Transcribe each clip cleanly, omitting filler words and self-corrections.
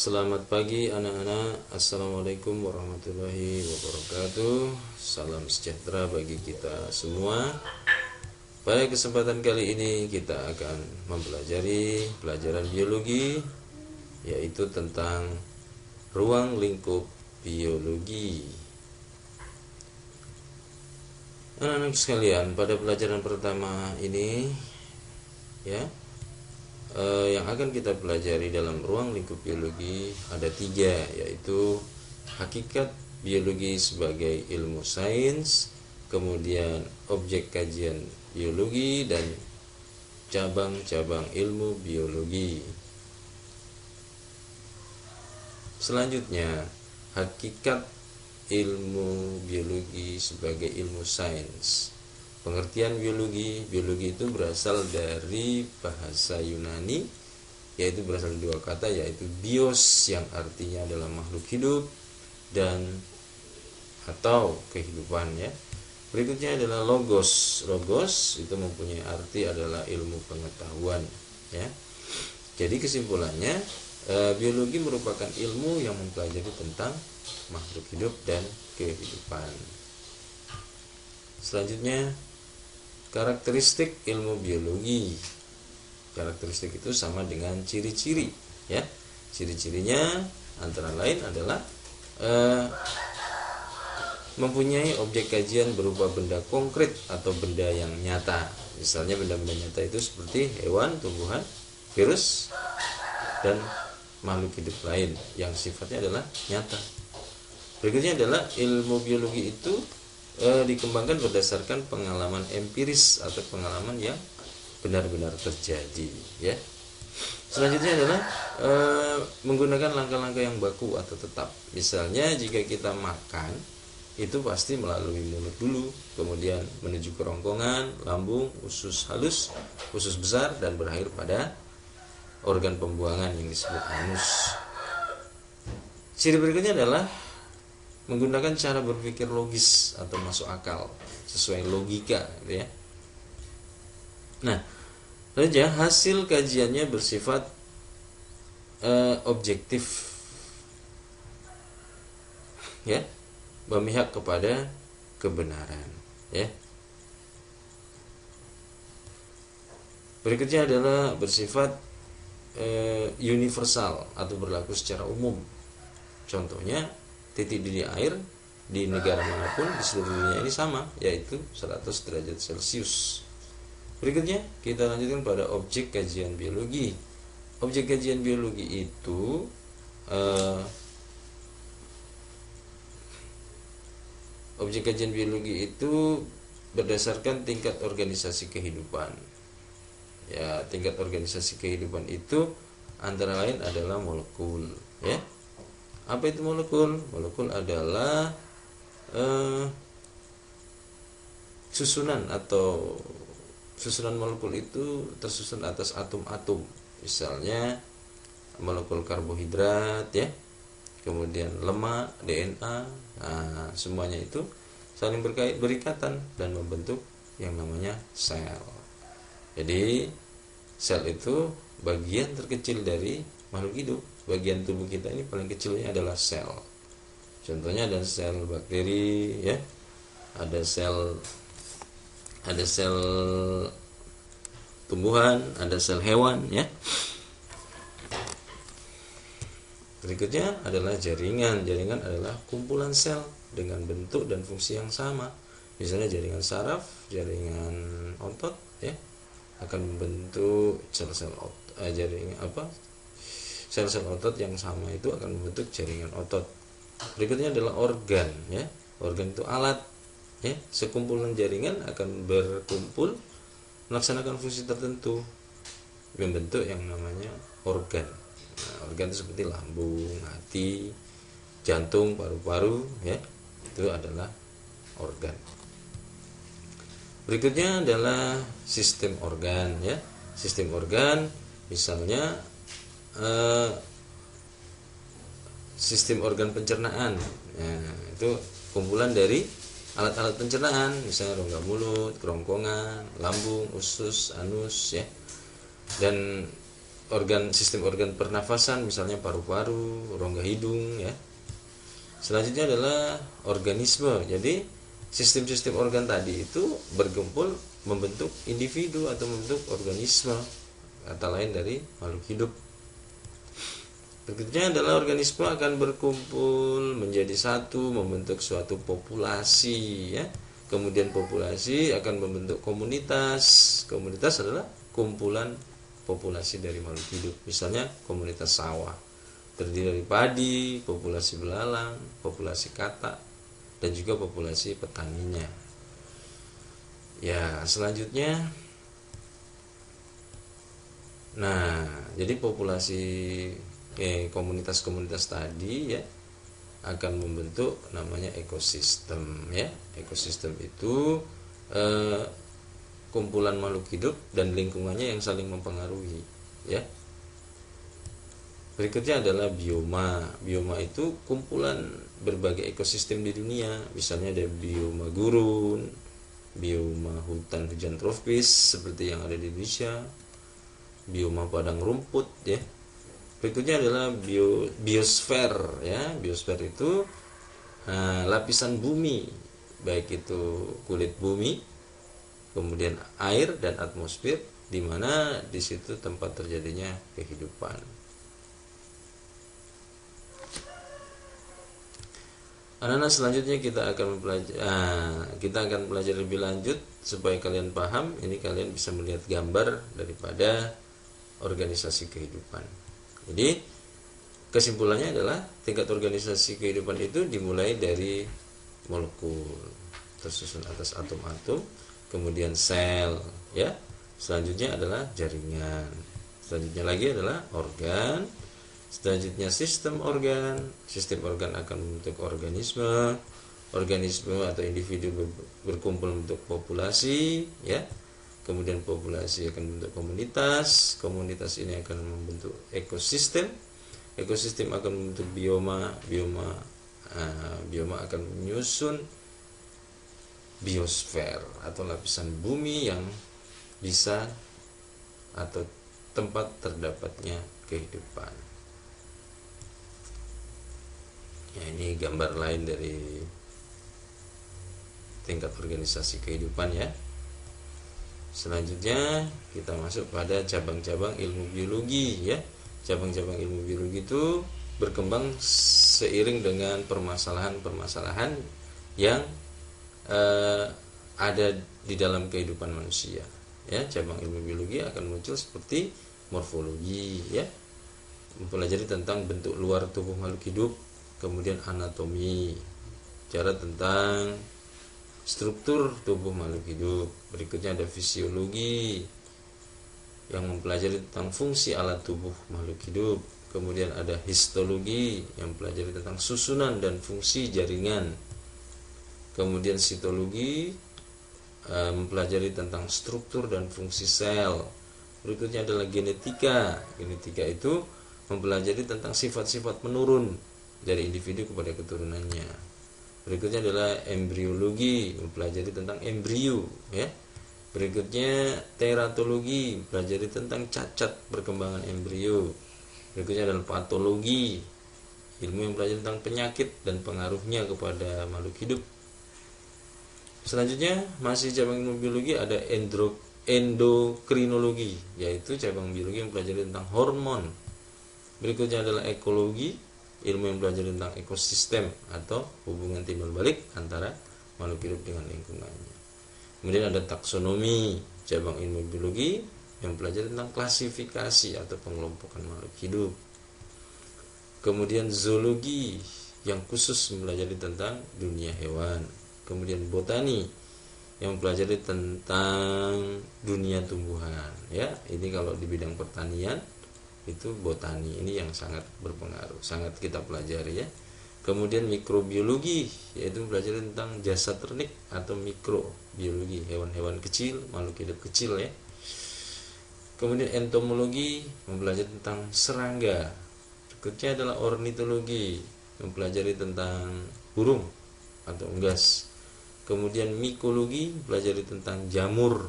Selamat pagi anak-anak. Assalamualaikum warahmatullahi wabarakatuh. Salam sejahtera bagi kita semua. Pada kesempatan kali ini kita akan mempelajari pelajaran biologi, yaitu tentang ruang lingkup biologi. Anak-anak sekalian, pada pelajaran pertama ini ya, yang akan kita pelajari dalam ruang lingkup biologi ada 3, yaitu hakikat biologi sebagai ilmu sains, kemudian objek kajian biologi, dan cabang-cabang ilmu biologi. Selanjutnya, hakikat ilmu biologi sebagai ilmu sains. Pengertian biologi itu berasal dari bahasa Yunani, yaitu berasal dari 2 kata, yaitu bios yang artinya adalah makhluk hidup dan atau kehidupan ya. Berikutnya adalah logos. Logos itu mempunyai arti adalah ilmu pengetahuan ya. Jadi kesimpulannya, biologi merupakan ilmu yang mempelajari tentang makhluk hidup dan kehidupan. Selanjutnya, karakteristik ilmu biologi. Karakteristik itu sama dengan ciri-ciri ya. Ciri-cirinya antara lain adalah mempunyai objek kajian berupa benda konkret atau benda yang nyata. Misalnya benda-benda nyata itu seperti hewan, tumbuhan, virus, dan makhluk hidup lain yang sifatnya adalah nyata. Berikutnya adalah ilmu biologi itu dikembangkan berdasarkan pengalaman empiris atau pengalaman yang benar-benar terjadi ya. Selanjutnya adalah menggunakan langkah-langkah yang baku atau tetap. Misalnya jika kita makan, itu pasti melalui mulut dulu, kemudian menuju kerongkongan, lambung, usus halus, usus besar, dan berakhir pada organ pembuangan yang disebut anus. Ciri berikutnya adalah menggunakan cara berpikir logis atau masuk akal sesuai logika gitu ya. Nah, saja hasil kajiannya bersifat objektif ya, memihak kepada kebenaran ya. Berikutnya adalah bersifat universal atau berlaku secara umum. Contohnya, titik didih air di negara manapun di seluruh dunia ini sama, yaitu 100 derajat Celcius. Berikutnya kita lanjutkan pada objek kajian biologi. Objek kajian biologi itu berdasarkan tingkat organisasi kehidupan. Ya, tingkat organisasi kehidupan itu antara lain adalah molekul ya. Apa itu molekul? Molekul adalah susunan molekul itu tersusun atas atom-atom. Misalnya molekul karbohidrat ya, kemudian lemak, DNA. Nah, semuanya itu saling berikatan dan membentuk yang namanya sel. Jadi sel itu bagian terkecil dari makhluk hidup. Bagian tubuh kita ini paling kecilnya adalah sel. Contohnya ada sel bakteri ya, ada sel tumbuhan, ada sel hewan ya. Berikutnya adalah jaringan. Jaringan adalah kumpulan sel dengan bentuk dan fungsi yang sama. Misalnya jaringan saraf, jaringan otot ya, akan membentuk sel-sel sel-sel otot yang sama itu akan membentuk jaringan otot. Berikutnya adalah organ ya. Organ itu alat ya. Sekumpulan jaringan akan berkumpul melaksanakan fungsi tertentu membentuk yang namanya organ. Nah, organ itu seperti lambung, hati, jantung, paru-paru ya. Itu adalah organ. Berikutnya adalah sistem organ ya. Sistem organ misalnya sistem organ pencernaan. Nah, itu kumpulan dari alat-alat pencernaan, misalnya rongga mulut, kerongkongan, lambung, usus, anus ya. Dan sistem organ pernafasan, misalnya paru-paru, rongga hidung ya. Selanjutnya adalah organisme. Jadi sistem-sistem organ tadi itu berkumpul membentuk individu atau membentuk organisme, kata lain dari makhluk hidup. Berikutnya adalah organisme akan berkumpul menjadi satu, membentuk suatu populasi ya. Kemudian populasi akan membentuk komunitas. Komunitas adalah kumpulan populasi dari makhluk hidup. Misalnya komunitas sawah terdiri dari padi, populasi belalang, populasi katak, dan juga populasi petaninya. Ya, selanjutnya, nah, jadi populasi komunitas-komunitas tadi ya akan membentuk namanya ekosistem ya. Ekosistem itu kumpulan makhluk hidup dan lingkungannya yang saling mempengaruhi ya. Berikutnya adalah bioma. Bioma itu kumpulan berbagai ekosistem di dunia. Misalnya ada bioma gurun, bioma hutan hujan tropis seperti yang ada di Indonesia, bioma padang rumput ya. Berikutnya adalah biosfer ya. Biosfer itu lapisan bumi, baik itu kulit bumi, kemudian air dan atmosfer, di mana di situ tempat terjadinya kehidupan. Anak-anak, selanjutnya kita akan belajar lebih lanjut supaya kalian paham. Ini kalian bisa melihat gambar daripada organisasi kehidupan. Jadi kesimpulannya adalah tingkat organisasi kehidupan itu dimulai dari molekul tersusun atas atom-atom, kemudian sel ya. Selanjutnya adalah jaringan. Selanjutnya lagi adalah organ. Selanjutnya sistem organ akan membentuk organisme atau individu berkumpul membentuk populasi ya. Kemudian populasi akan membentuk komunitas ini akan membentuk ekosistem akan membentuk bioma akan menyusun biosfer atau lapisan bumi yang bisa atau tempat terdapatnya kehidupan. Ya, ini gambar lain dari tingkat organisasi kehidupan ya. Selanjutnya kita masuk pada cabang-cabang ilmu biologi ya. Cabang-cabang ilmu biologi itu berkembang seiring dengan permasalahan-permasalahan yang ada di dalam kehidupan manusia. Ya, cabang ilmu biologi akan muncul seperti morfologi ya, mempelajari tentang bentuk luar tubuh makhluk hidup. Kemudian anatomi, cara tentang struktur tubuh makhluk hidup. Berikutnya ada fisiologi yang mempelajari tentang fungsi alat tubuh makhluk hidup. Kemudian ada histologi yang mempelajari tentang susunan dan fungsi jaringan. Kemudian sitologi mempelajari tentang struktur dan fungsi sel. Berikutnya adalah genetika. Genetika itu mempelajari tentang sifat-sifat menurun dari individu kepada keturunannya. Berikutnya adalah embriologi, mempelajari tentang embrio ya. Berikutnya teratologi, mempelajari tentang cacat perkembangan embrio. Berikutnya adalah patologi, ilmu yang mempelajari tentang penyakit dan pengaruhnya kepada makhluk hidup. Selanjutnya masih cabang ilmu biologi ada endokrinologi, yaitu cabang biologi yang mempelajari tentang hormon. Berikutnya adalah ekologi, ilmu yang belajar tentang ekosistem atau hubungan timbal balik antara makhluk hidup dengan lingkungannya. Kemudian ada taksonomi, cabang ilmu biologi yang belajar tentang klasifikasi atau pengelompokan makhluk hidup. Kemudian zoologi yang khusus mempelajari tentang dunia hewan. Kemudian botani yang mempelajari tentang dunia tumbuhan ya. Ini kalau di bidang pertanian itu botani, ini yang sangat berpengaruh, sangat kita pelajari ya. Kemudian mikrobiologi, yaitu belajar tentang jasad ternik atau mikrobiologi, hewan-hewan kecil, makhluk hidup kecil ya. Kemudian entomologi, mempelajari tentang serangga. Berikutnya adalah ornitologi, mempelajari tentang burung atau unggas. Kemudian mikologi, mempelajari tentang jamur.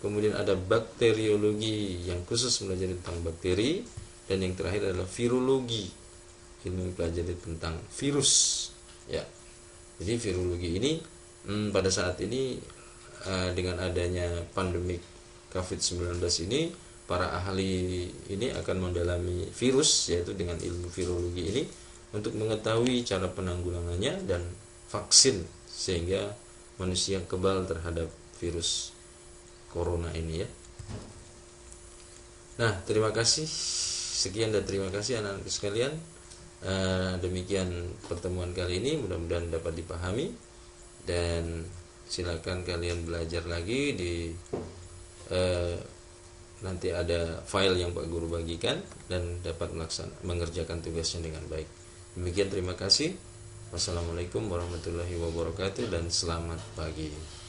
kemudian ada bakteriologi yang khusus mempelajari tentang bakteri, dan yang terakhir adalah virologi, ilmu mempelajari tentang virus. Ya, jadi virologi ini pada saat ini dengan adanya pandemik COVID-19 ini, para ahli ini akan mendalami virus, yaitu dengan ilmu virologi ini, untuk mengetahui cara penanggulangannya dan vaksin sehingga manusia kebal terhadap virus corona ini ya. Nah, terima kasih. Sekian dan terima kasih anak-anak sekalian. Demikian pertemuan kali ini, mudah-mudahan dapat dipahami, dan silakan kalian belajar lagi di nanti ada file yang Pak Guru bagikan dan dapat mengerjakan tugasnya dengan baik. Demikian, terima kasih. Wassalamualaikum warahmatullahi wabarakatuh dan selamat pagi.